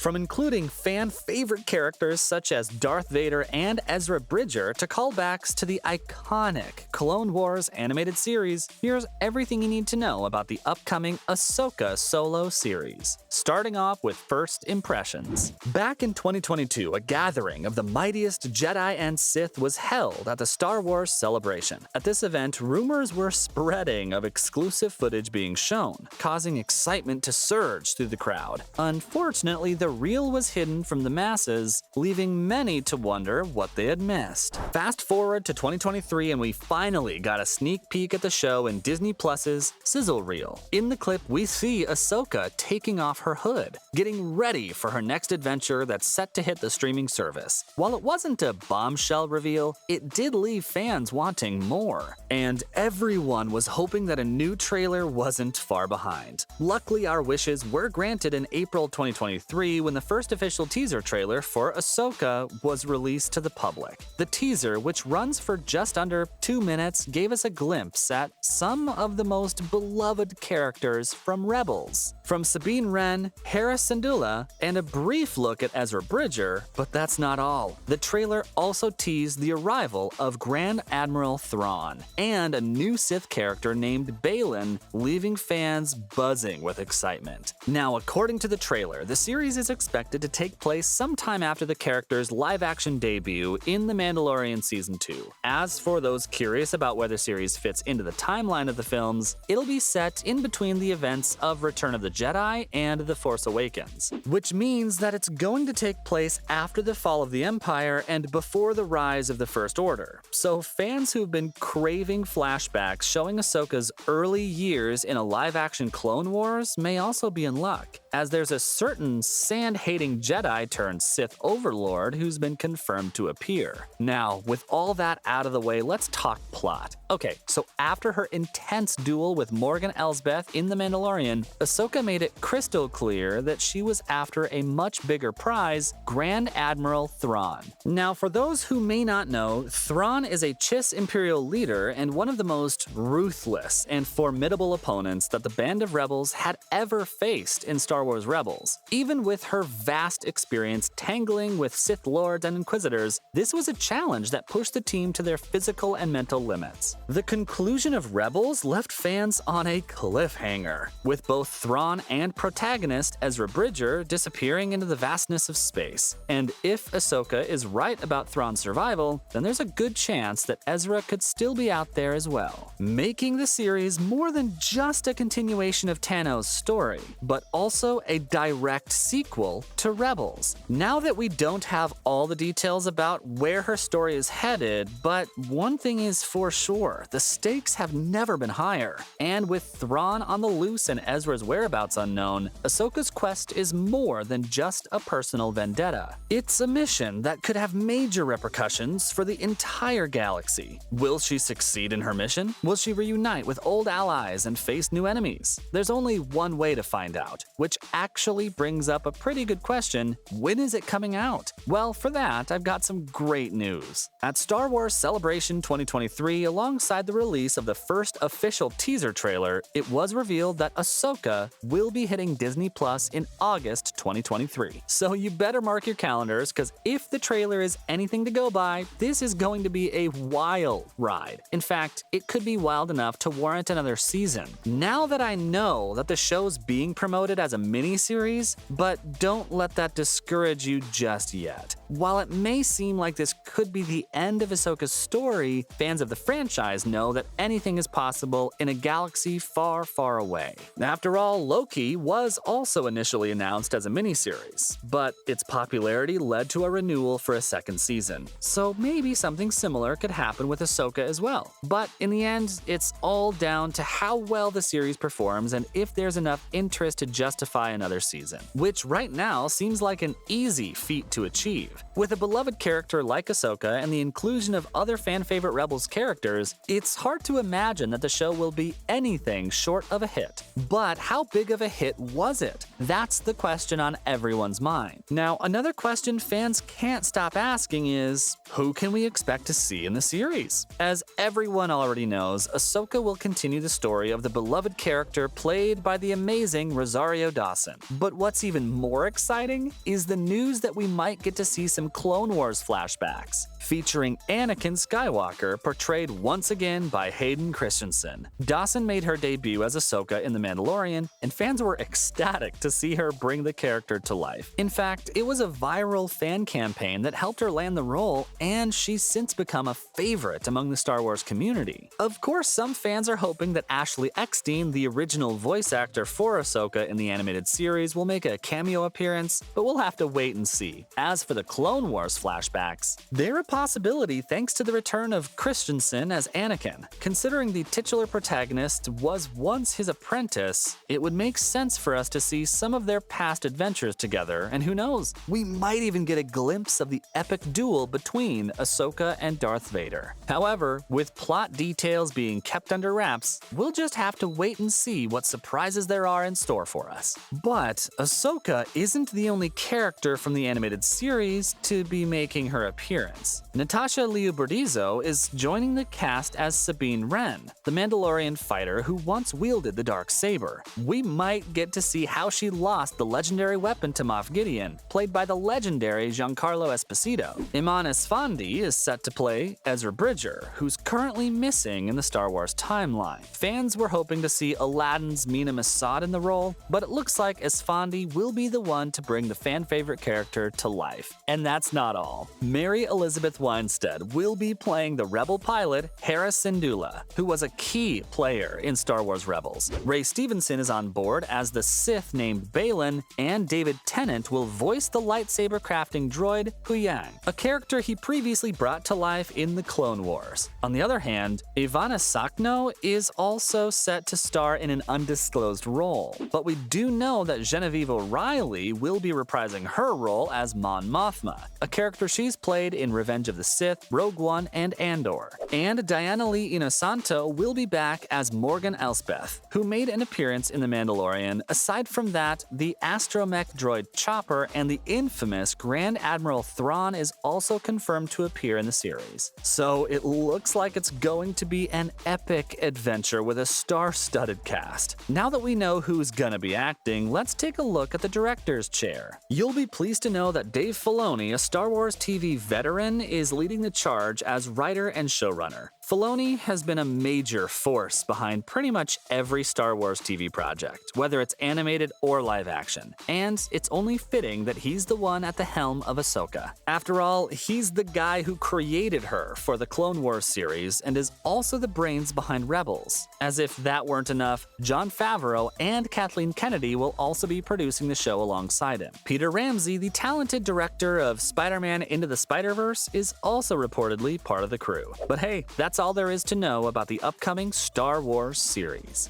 From including fan-favorite characters such as Darth Vader and Ezra Bridger to callbacks to the iconic Clone Wars animated series, here's everything you need to know about the upcoming Ahsoka solo series. Starting off with first impressions. Back in 2022, a gathering of the mightiest Jedi and Sith was held at the Star Wars Celebration. At this event, rumors were spreading of exclusive footage being shown, causing excitement to surge through the crowd. Unfortunately, the reel was hidden from the masses, leaving many to wonder what they had missed. Fast forward to 2023 and we finally got a sneak peek at the show in Disney Plus's sizzle reel. In the clip, we see Ahsoka taking off her hood, getting ready for her next adventure that's set to hit the streaming service. While it wasn't a bombshell reveal, it did leave fans wanting more. And everyone was hoping that a new trailer wasn't far behind. Luckily, our wishes were granted in April 2023 when the first official teaser trailer for Ahsoka was released to the public. The teaser, which runs for just under 2 minutes, gave us a glimpse at some of the most beloved characters from Rebels. From Sabine Wren, Hera Syndulla, and a brief look at Ezra Bridger, but that's not all. The trailer also teased the arrival of Grand Admiral Thrawn and a new Sith character named Baylan, leaving fans buzzing with excitement. Now, according to the trailer, the series is expected to take place sometime after the character's live-action debut in The Mandalorian Season 2. As for those curious about where the series fits into the timeline of the films, it'll be set in between the events of Return of the Jedi and The Force Awakens, which means that it's going to take place after the fall of the Empire and before the rise of the First Order. So fans who've been craving flashbacks showing Ahsoka's early years in a live-action Clone Wars may also be in luck, as there's a certain sand-hating Jedi turned Sith overlord who's been confirmed to appear. Now, with all that out of the way, let's talk plot. Okay, so after her intense duel with Morgan Elsbeth in The Mandalorian, Ahsoka made it crystal clear that she was after a much bigger prize, Grand Admiral Thrawn. Now, for those who may not know, Thrawn is a Chiss Imperial leader and one of the most ruthless and formidable opponents that the band of rebels had ever faced in Star Wars Rebels. Even with her vast experience tangling with Sith Lords and Inquisitors, this was a challenge that pushed the team to their physical and mental limits. The conclusion of Rebels left fans on a cliffhanger, with both Thrawn and protagonist Ezra Bridger disappearing into the vastness of space. And if Ahsoka is right about Thrawn's survival, then there's a good chance that Ezra could still be out there as well, making the series more than just a continuation of Tano's story, but also a direct sequel to Rebels. Now that we don't have all the details about where her story is headed, but one thing is for sure, the stakes have never been higher. And with Thrawn on the loose and Ezra's whereabouts unknown, Ahsoka's quest is more than just a personal vendetta. It's a mission that could have major repercussions for the entire galaxy. Will she succeed in her mission? Will she reunite with old allies and face new enemies? There's only one way to find out, which actually brings up a pretty good question: when is it coming out? Well, for that, I've got some great news. At Star Wars Celebration 2023, alongside the release of the first official teaser trailer, it was revealed that Ahsoka will be hitting Disney Plus in August 2023. So you better mark your calendars, because if the trailer is anything to go by, this is going to be a wild ride. In fact, it could be wild enough to warrant another season. Now that I know that the show's being promoted as a miniseries, but don't let that discourage you just yet. While it may seem like this could be the end of Ahsoka's story, fans of the franchise know that anything is possible in a galaxy far, far away. After all, Loki was also initially announced as a miniseries, but its popularity led to a renewal for a second season. So maybe something similar could happen with Ahsoka as well. But in the end, it's all down to how well the series performs and if there's enough interest to justify another season, which right now seems like an easy feat to achieve. episode. With a beloved character like Ahsoka and the inclusion of other fan-favorite Rebels characters, it's hard to imagine that the show will be anything short of a hit. But how big of a hit was it? That's the question on everyone's mind. Now, another question fans can't stop asking is, who can we expect to see in the series? As everyone already knows, Ahsoka will continue the story of the beloved character played by the amazing Rosario Dawson. But what's even more exciting is the news that we might get to see some Clone Wars flashbacks, featuring Anakin Skywalker portrayed once again by Hayden Christensen. Dawson made her debut as Ahsoka in The Mandalorian, and fans were ecstatic to see her bring the character to life. In fact, it was a viral fan campaign that helped her land the role, and she's since become a favorite among the Star Wars community. Of course, some fans are hoping that Ashley Eckstein, the original voice actor for Ahsoka in the animated series, will make a cameo appearance, but we'll have to wait and see. As for the Clone Wars flashbacks, they're a possibility thanks to the return of Christensen as Anakin. Considering the titular protagonist was once his apprentice, it would make sense for us to see some of their past adventures together, and who knows, we might even get a glimpse of the epic duel between Ahsoka and Darth Vader. However, with plot details being kept under wraps, we'll just have to wait and see what surprises there are in store for us. But Ahsoka isn't the only character from the animated series to be making her appearance. Natasha Liu Bordizzo is joining the cast as Sabine Wren, the Mandalorian fighter who once wielded the darksaber. We might get to see how she lost the legendary weapon to Moff Gideon, played by the legendary Giancarlo Esposito. Iman Esfandi is set to play Ezra Bridger, who's currently missing in the Star Wars timeline. Fans were hoping to see Aladdin's Mina Masad in the role, but it looks like Esfandi will be the one to bring the fan-favorite character to life. And that's not all. Mary Elizabeth Winstead will be playing the Rebel pilot Hera Syndulla, who was a key player in Star Wars Rebels. Ray Stevenson is on board as the Sith named Balin, and David Tennant will voice the lightsaber crafting droid Huyang, a character he previously brought to life in the Clone Wars. On the other hand, Ivana Sakno is also set to star in an undisclosed role, but we do know that Genevieve O'Reilly will be reprising her role as Mon Mothma, a character she's played in Revenge of the Sith, Rogue One, and Andor. And Diana Lee Inosanto will be back as Morgan Elsbeth, who made an appearance in The Mandalorian. Aside from that, the astromech droid Chopper and the infamous Grand Admiral Thrawn is also confirmed to appear in the series. So it looks like it's going to be an epic adventure with a star-studded cast. Now that we know who's gonna be acting, let's take a look at the director's chair. You'll be pleased to know that Dave Filoni, a Star Wars TV veteran, is leading the charge as writer and showrunner. Filoni has been a major force behind pretty much every Star Wars TV project, whether it's animated or live action, and it's only fitting that he's the one at the helm of Ahsoka. After all, he's the guy who created her for the Clone Wars series and is also the brains behind Rebels. As if that weren't enough, Jon Favreau and Kathleen Kennedy will also be producing the show alongside him. Peter Ramsey, the talented director of Spider-Man Into the Spider-Verse, is also reportedly part of the crew. But hey, that's all there is to know about the upcoming Star Wars series.